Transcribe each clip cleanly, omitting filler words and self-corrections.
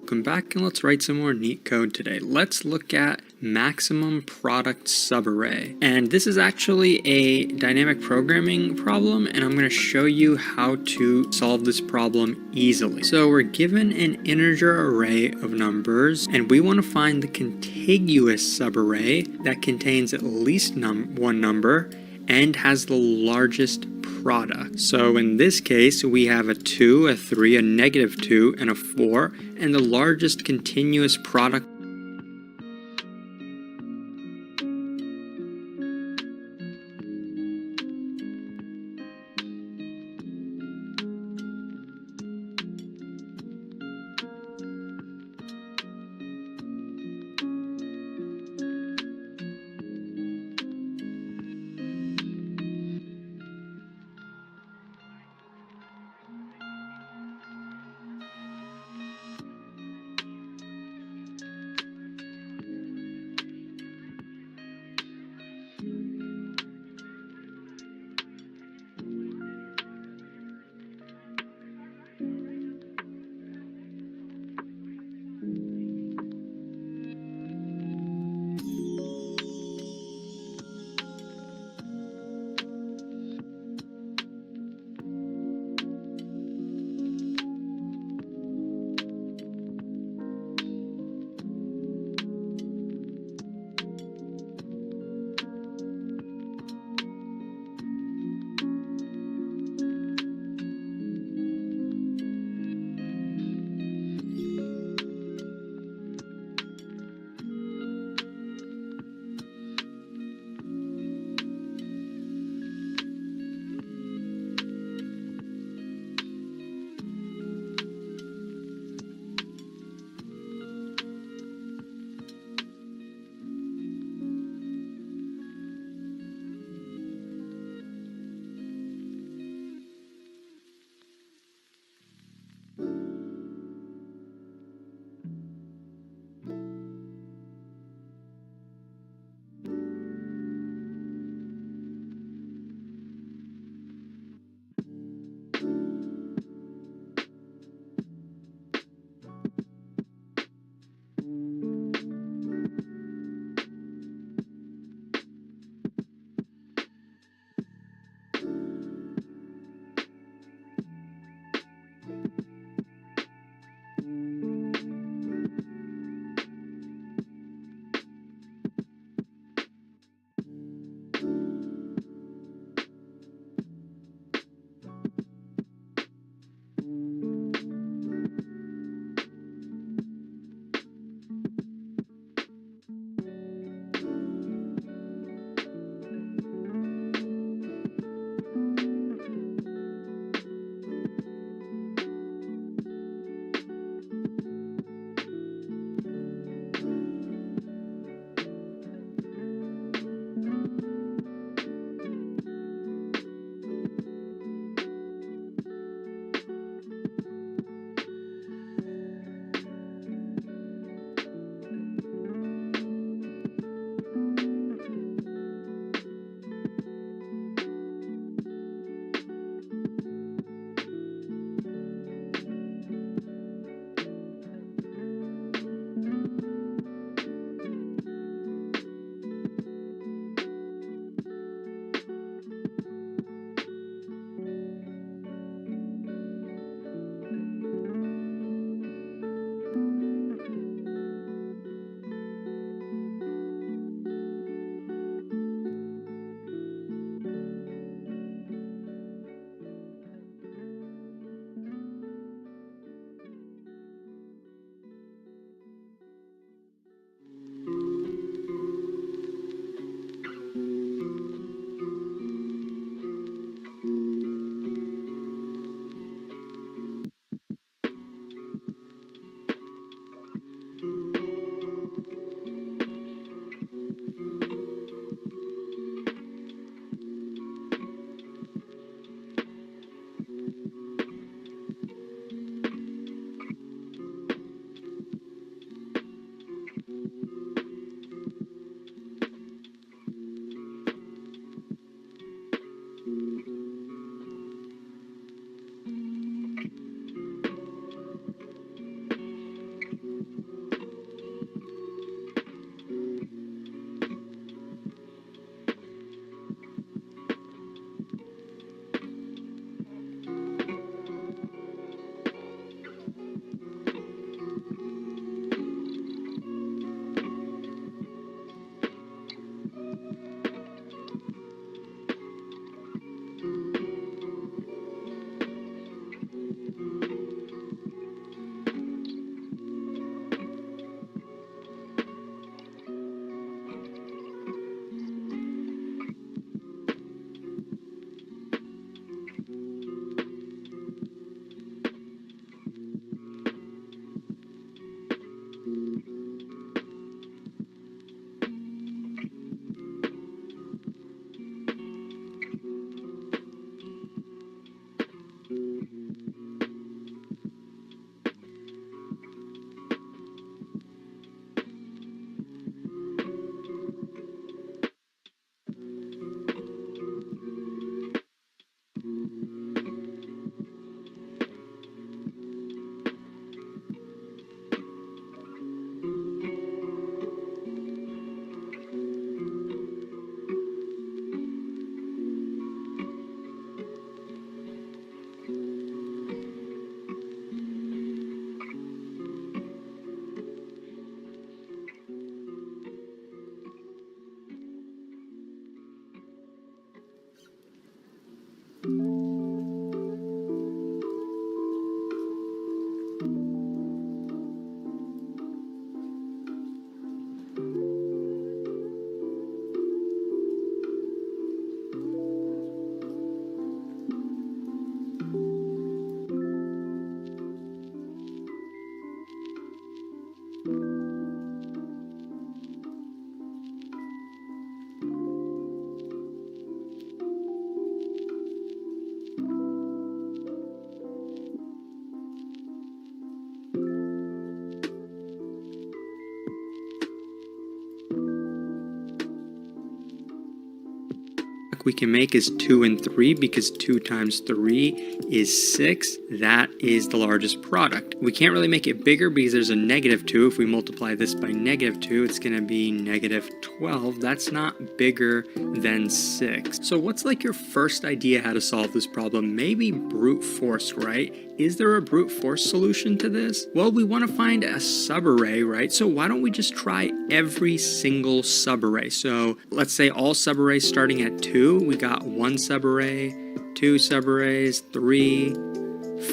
Welcome back, and let's write some more neat code today. Let's look at maximum product subarray. And this is actually a dynamic programming problem, and I'm going to show you how to solve this problem easily. So we're given an integer array of numbers, and we want to find the contiguous subarray that contains at least one number and has the largest product. So in this case, we have a 2, a 3, a -2, and a 4, and the largest continuous product We can make is 2 and 3 because 2 times 3 is 6. That is the largest product. We can't really make it bigger because there's a negative 2. If we multiply this by negative 2, it's going to be negative 12. That's not bigger than 6. So what's like your first idea how to solve this problem? Maybe brute force, right? Is there a brute force solution to this? Well, we want to find a subarray, right? So why don't we just try every single subarray? So let's say all subarrays starting at 2. We got 1 subarray, 2 subarrays, 3,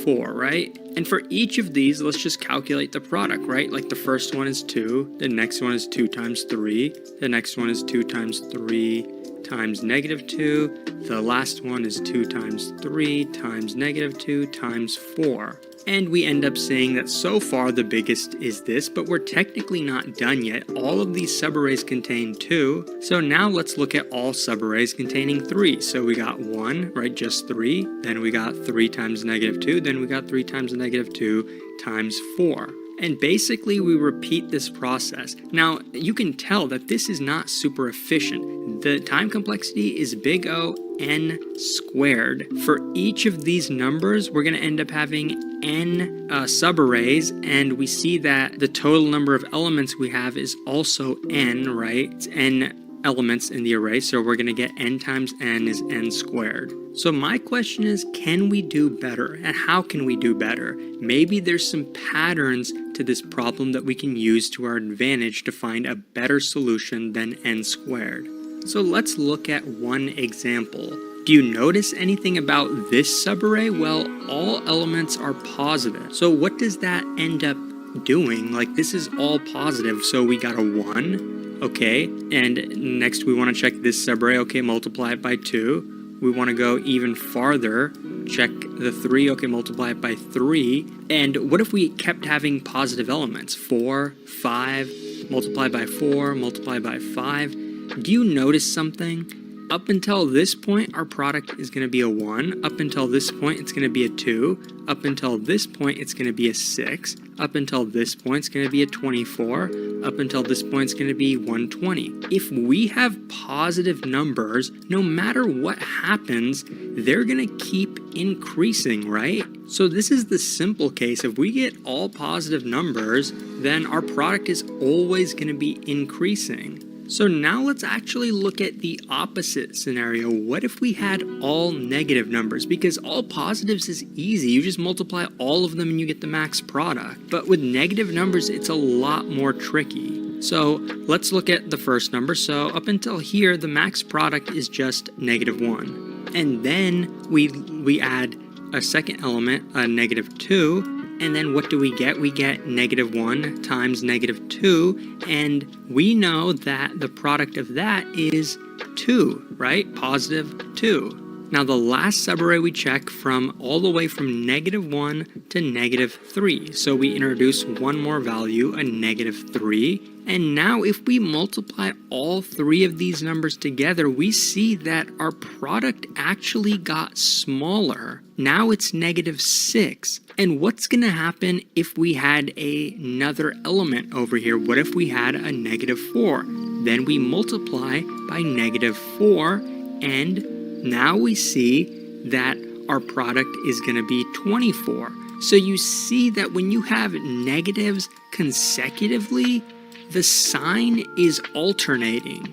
4, right? And for each of these, let's just calculate the product, right? Like the first one is 2, the next one is 2 times 3, the next one is 2 times 3 times negative 2, the last one is 2 times 3 times negative 2 times 4. And we end up saying that so far the biggest is this, but we're technically not done yet. All of these subarrays contain 2. So now let's look at all subarrays containing 3. So we got 1, right, just 3. Then we got 3 times negative 2. Then we got 3 times negative 2 times 4. And basically we repeat this process. Now you can tell that this is not super efficient. The time complexity is big O n squared. For each of these numbers, we're going to end up having n subarrays, and we see that the total number of elements we have is also n, right? It's n elements in the array, so we're going to get n times n is n squared. So my question is, can we do better? And how can we do better? Maybe there's some patterns to this problem that we can use to our advantage to find a better solution than n squared. So let's look at one example. Do you notice anything about this subarray? Well, all elements are positive. So what does that end up doing? Like, this is all positive, so we got a 1, okay? And next we want to check this subarray, okay, multiply it by 2. We want to go even farther, check the 3, okay, multiply it by 3. And what if we kept having positive elements? 4, 5, multiply by 4, multiply by 5. Do you notice something? Up until this point, our product is going to be a 1. Up until this point, it's going to be a 2. Up until this point, it's going to be a 6. Up until this point, it's going to be a 24. Up until this point, it's going to be 120. If we have positive numbers, no matter what happens, they're going to keep increasing, right? So this is the simple case. If we get all positive numbers, then our product is always going to be increasing. So now let's actually look at the opposite scenario. What if we had all negative numbers? Because all positives is easy. You just multiply all of them and you get the max product. But with negative numbers, it's a lot more tricky. So let's look at the first number. So up until here, the max product is just negative 1. And then we add a second element, a negative 2. And then what do we get? We get negative 1 times negative 2, and we know that the product of that is 2, right? Positive 2. Now the last subarray we check from all the way from negative 1 to negative 3. So we introduce one more value, a negative 3. And now if we multiply all 3 of these numbers together, we see that our product actually got smaller. Now it's negative 6. And what's going to happen if we had another element over here? What if we had a negative 4? Then we multiply by negative 4, and now we see that our product is going to be 24. So you see that when you have negatives consecutively, the sign is alternating.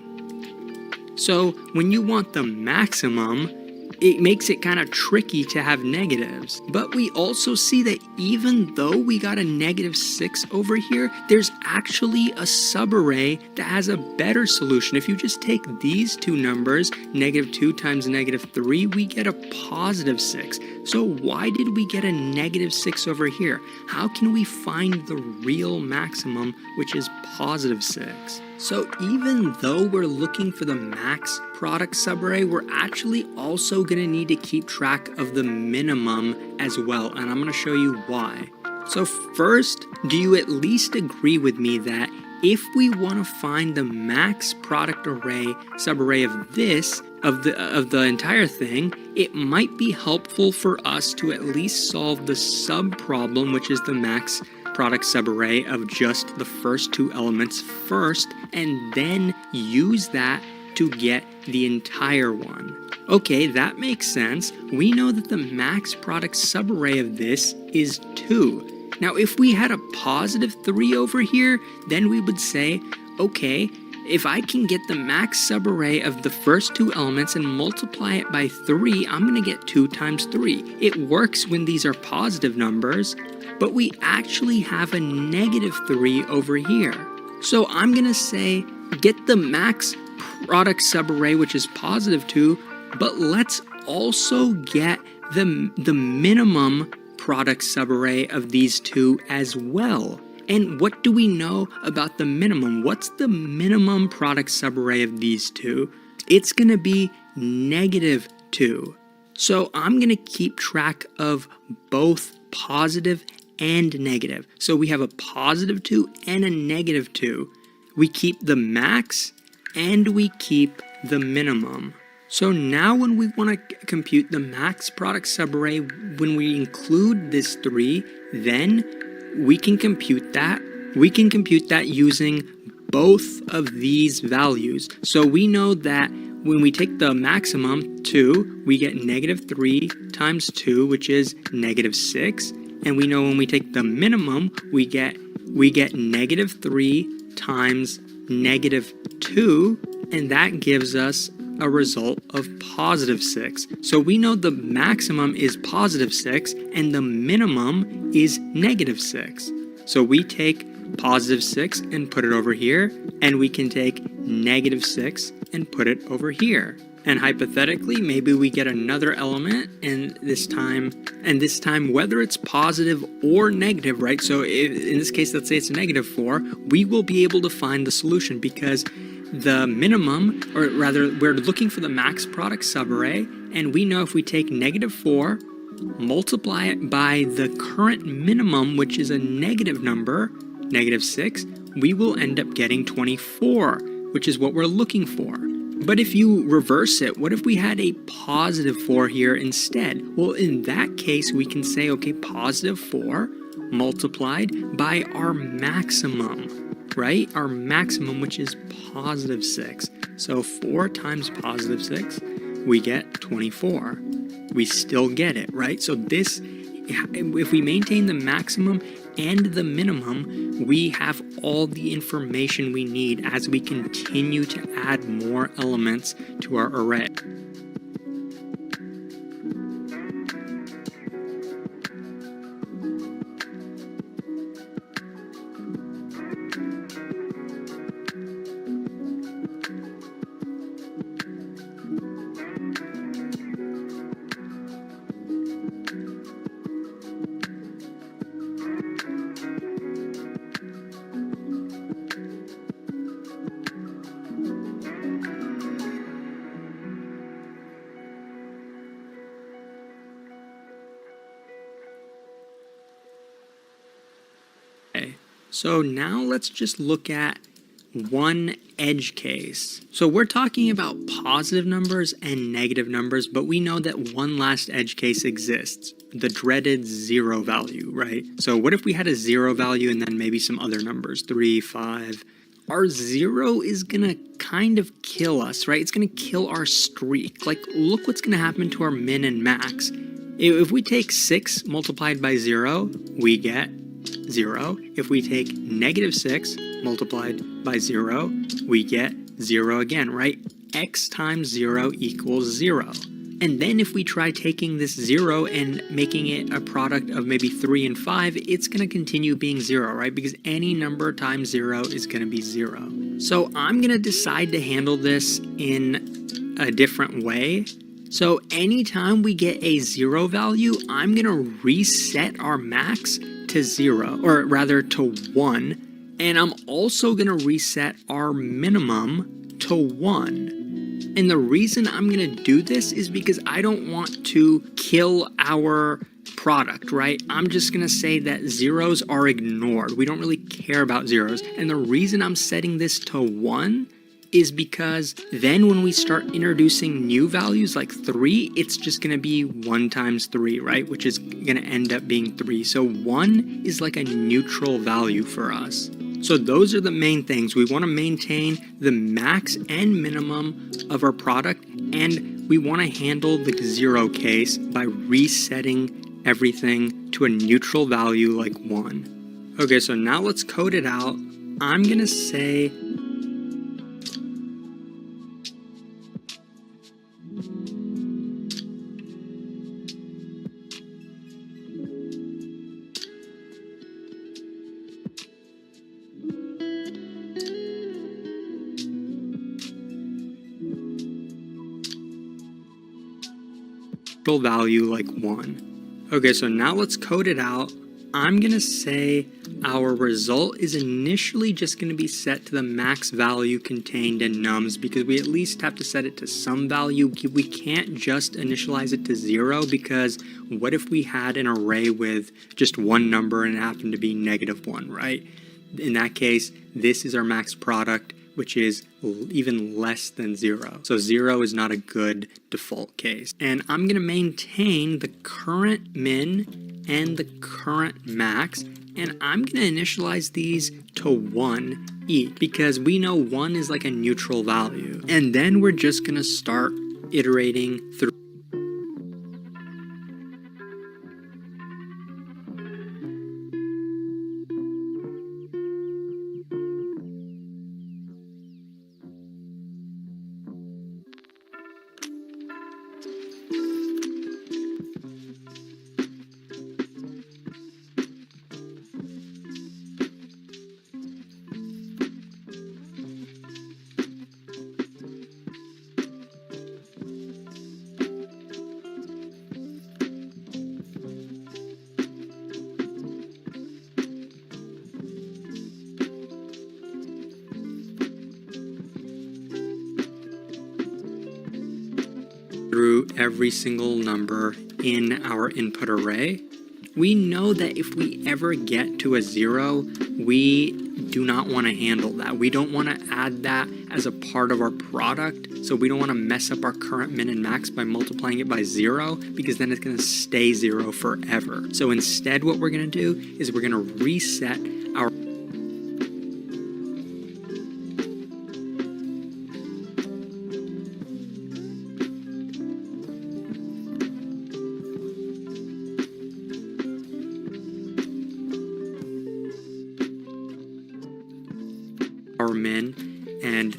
So when you want the maximum, it makes it kind of tricky to have negatives. But we also see that even though we got a negative 6 over here, there's actually a subarray that has a better solution. If you just take these two numbers, negative 2 times negative 3, we get a positive 6. So why did we get a negative 6 over here? How can we find the real maximum, which is positive 6? So even though we're looking for the max product subarray, we're actually also going to need to keep track of the minimum as well, and I'm going to show you why. So first, do you at least agree with me that if we want to find the max product array, subarray of this, of the entire thing, it might be helpful for us to at least solve the sub-problem, which is the max product subarray of just the first two elements first, and then use that to get the entire one. Okay, that makes sense. We know that the max product subarray of this is 2. Now, if we had a positive 3 over here, then we would say, okay, if I can get the max subarray of the first two elements and multiply it by 3, I'm going to get 2 times 3. It works when these are positive numbers, but we actually have a negative 3 over here. So I'm going to say, get the max product subarray, which is positive 2, but let's also get the minimum product subarray of these two as well. And what do we know about the minimum? What's the minimum product subarray of these two? It's going to be negative 2. So I'm going to keep track of both positive and negative. So we have a positive 2 and a negative 2. We keep the max and we keep the minimum. So now when we want to compute the max product subarray, when we include this 3, then we can compute that. We can compute that using both of these values. So we know that when we take the maximum, 2, we get negative 3 times 2, which is negative 6. And we know when we take the minimum, we get negative 3 times negative 2, and that gives us a result of positive 6. So we know the maximum is positive 6 and the minimum is negative 6. So we take positive 6 and put it over here, and we can take negative 6 and put it over here. And hypothetically, maybe we get another element, and this time whether it's positive or negative, right? So in this case, let's say it's negative 4, we will be able to find the solution because the minimum, or rather, we're looking for the max product subarray, and we know if we take negative 4, multiply it by the current minimum, which is a negative number, negative 6, we will end up getting 24, which is what we're looking for. But if you reverse it, what if we had a positive 4 here instead? Well, in that case, we can say, okay, positive 4 multiplied by our maximum, right? Our maximum, which is positive 6. So 4 times positive 6, we get 24. We still get it, right? So this, if we maintain the maximum and the minimum, we have all the information we need as we continue to add more elements to our array. So now let's just look at one edge case. So we're talking about positive numbers and negative numbers, but we know that one last edge case exists, the dreaded 0 value, right? So what if we had a 0 value and then maybe some other numbers, 3, 5? Our 0 is gonna kind of kill us, right? It's gonna kill our streak. Like, look what's gonna happen to our min and max. If we take 6 multiplied by 0, we get 0. If we take negative 6 multiplied by 0, we get 0 again, right? X times 0 equals 0. And then if we try taking this 0 and making it a product of maybe 3 and 5, it's going to continue being 0, right? Because any number times 0 is going to be 0. So I'm going to decide to handle this in a different way. So anytime we get a 0 value, I'm going to reset our max to 0, or rather to 1, and I'm also going to reset our minimum to 1. And the reason I'm going to do this is because I don't want to kill our product, right? I'm just gonna say that zeros are ignored. We don't really care about zeros. And the reason I'm setting this to 1 is because then when we start introducing new values like 3, it's just gonna be 1 times 3, right? Which is gonna end up being 3. So 1 is like a neutral value for us. So those are the main things. We want to maintain the max and minimum of our product, and we want to handle the 0 case by resetting everything to a neutral value like 1. Okay, so now let's code it out. I'm gonna say value like 1. Okay, so now let's code it out. I'm gonna say our result is initially just gonna be set to the max value contained in nums, because we at least have to set it to some value. We can't just initialize it to 0, because what if we had an array with just one number and it happened to be -1, right? In that case, this is our max product, which is even less than 0. So 0 is not a good default case. And I'm going to maintain the current min and the current max, and I'm going to initialize these to 1 each, because we know 1 is like a neutral value. And then we're just going to start iterating through every single number in our input array. We know that if we ever get to a 0, we do not want to handle that. We don't want to add that as a part of our product, so we don't want to mess up our current min and max by multiplying it by 0, because then it's going to stay 0 forever. So instead what we're going to do is we're going to reset our min and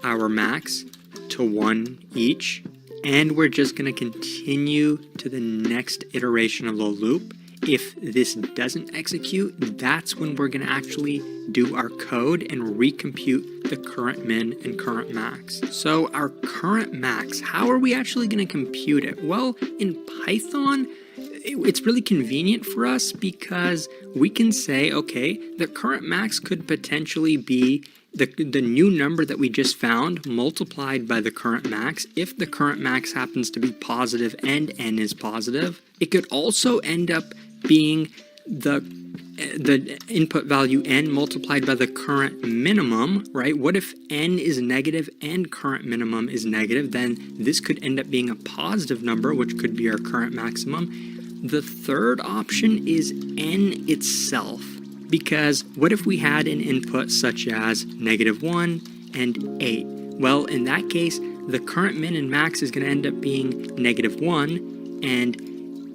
our max to 1 each, and we're just going to continue to the next iteration of the loop. If this doesn't execute, that's when we're going to actually do our code and recompute the current min and current max. So our current max, how are we actually going to compute it? Well, in Python, it's really convenient for us, because we can say, okay, the current max could potentially be the new number that we just found multiplied by the current max. If the current max happens to be positive and n is positive, it could also end up being the input value n multiplied by the current minimum, right? What if n is negative and current minimum is negative? Then this could end up being a positive number, which could be our current maximum. The third option is n itself, because what if we had an input such as -1 and 8? Well, in that case, the current min and max is going to end up being -1, and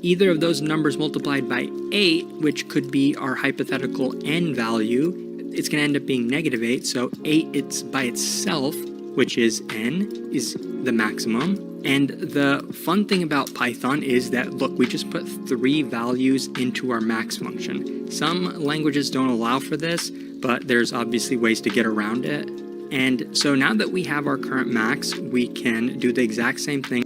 either of those numbers multiplied by 8, which could be our hypothetical n value, it's going to end up being -8. So 8 it's by itself, which is n, is the maximum. And the fun thing about Python is that, look, we just put 3 values into our max function. Some languages don't allow for this, but there's obviously ways to get around it. And so now that we have our current max, we can do the exact same thing.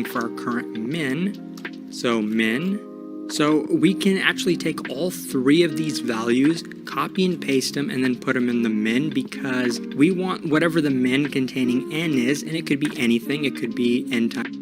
for our current min. So min. So we can actually take all three of these values, copy and paste them, and then put them in the min, because we want whatever the min containing n is, and it could be anything. It could be n times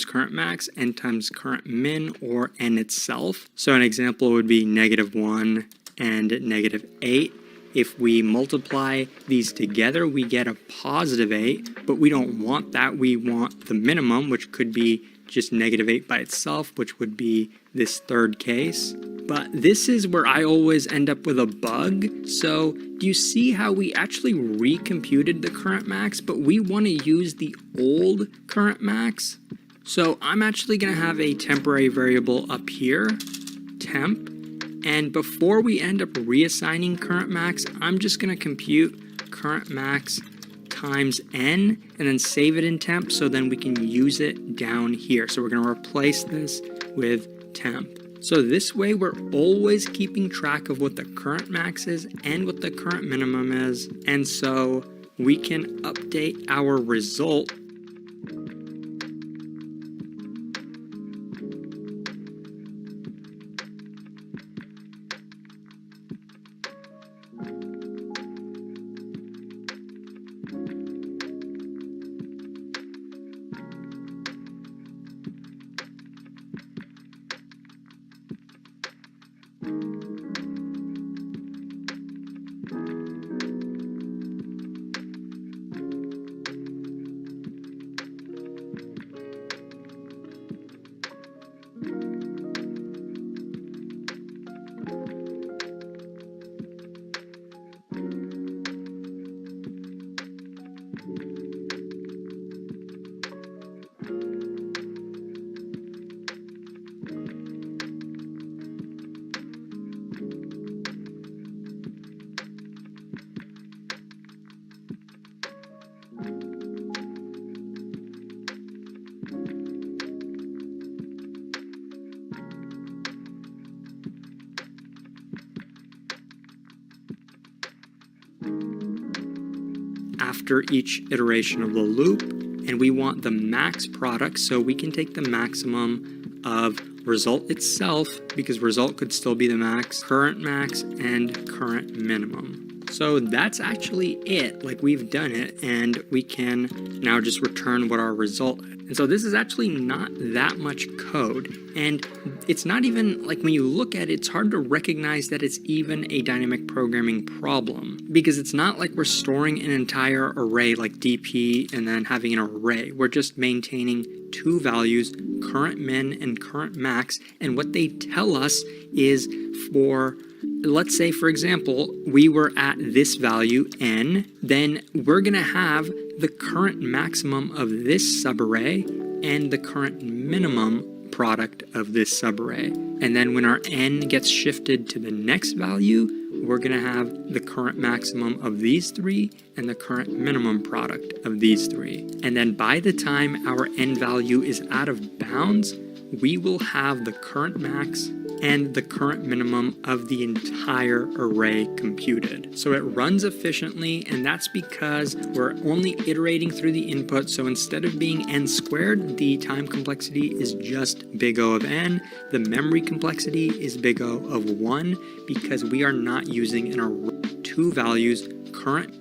current max, n times current min, or n itself. So an example would be -1 and -8. If we multiply these together, we get a +8, but we don't want that. We want the minimum, which could be just -8 by itself, which would be this third case. But this is where I always end up with a bug. So do you see how we actually recomputed the current max, but we want to use the old current max? So I'm actually going to have a temporary variable up here, temp, and before we end up reassigning current max, I'm just going to compute current max times n and then save it in temp, so then we can use it down here. So we're going to replace this with temp. So this way we're always keeping track of what the current max is and what the current minimum is, and so we can update our result after each iteration of the loop, and we want the max product, so we can take the maximum of result itself, because result could still be the max, and current minimum. So that's actually it. Like, we've done it, and we can now just return what our result is. And so this is actually not that much code, and it's not even, like, when you look at it, it's hard to recognize that it's even a dynamic programming problem, because it's not like we're storing an entire array like DP and then having an array. We're just maintaining two values, current min and current max, and what they tell us is, for, let's say, for example, we were at this value, n, then we're going to have the current maximum of this subarray and the current minimum product of this subarray. And then when our n gets shifted to the next value, we're going to have the current maximum of these three and the current minimum product of these three. And then by the time our n value is out of bounds, we will have the current max and the current minimum of the entire array computed. So it runs efficiently, and that's because we're only iterating through the input. So instead of being n squared, the time complexity is just big O of n. The memory complexity is big O of 1, because we are not using an array. Two values, current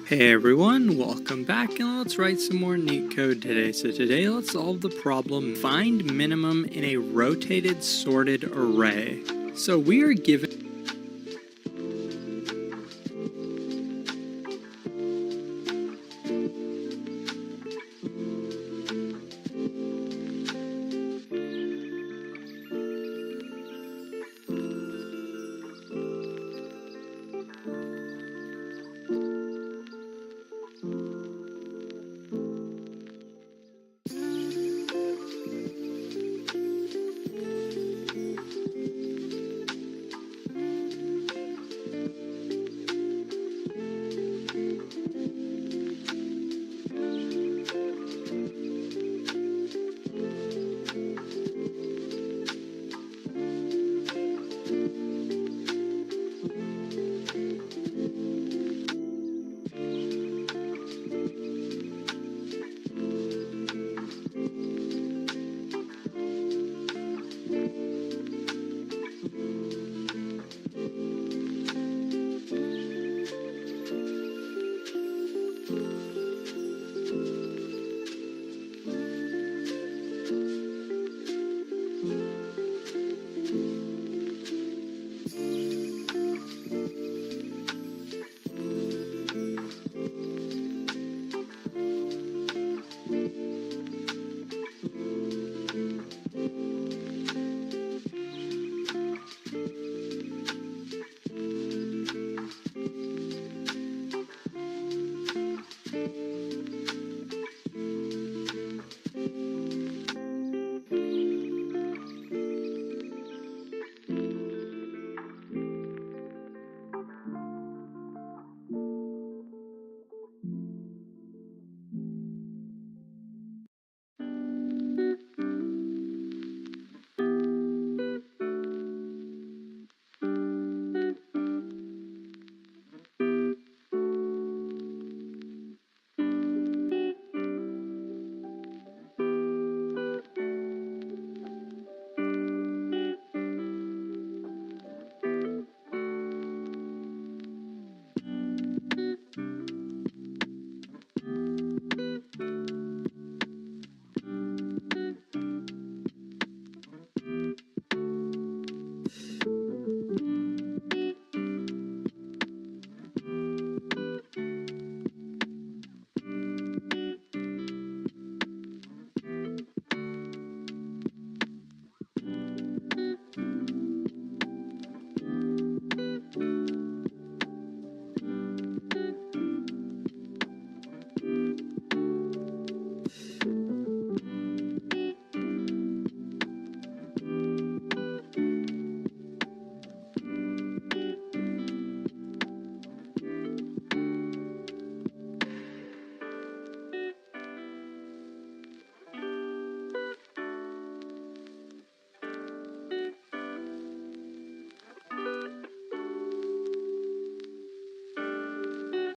Hey everyone, welcome back, and let's write some more Leetcode today. So today let's solve the problem find minimum in a rotated sorted array. So we are given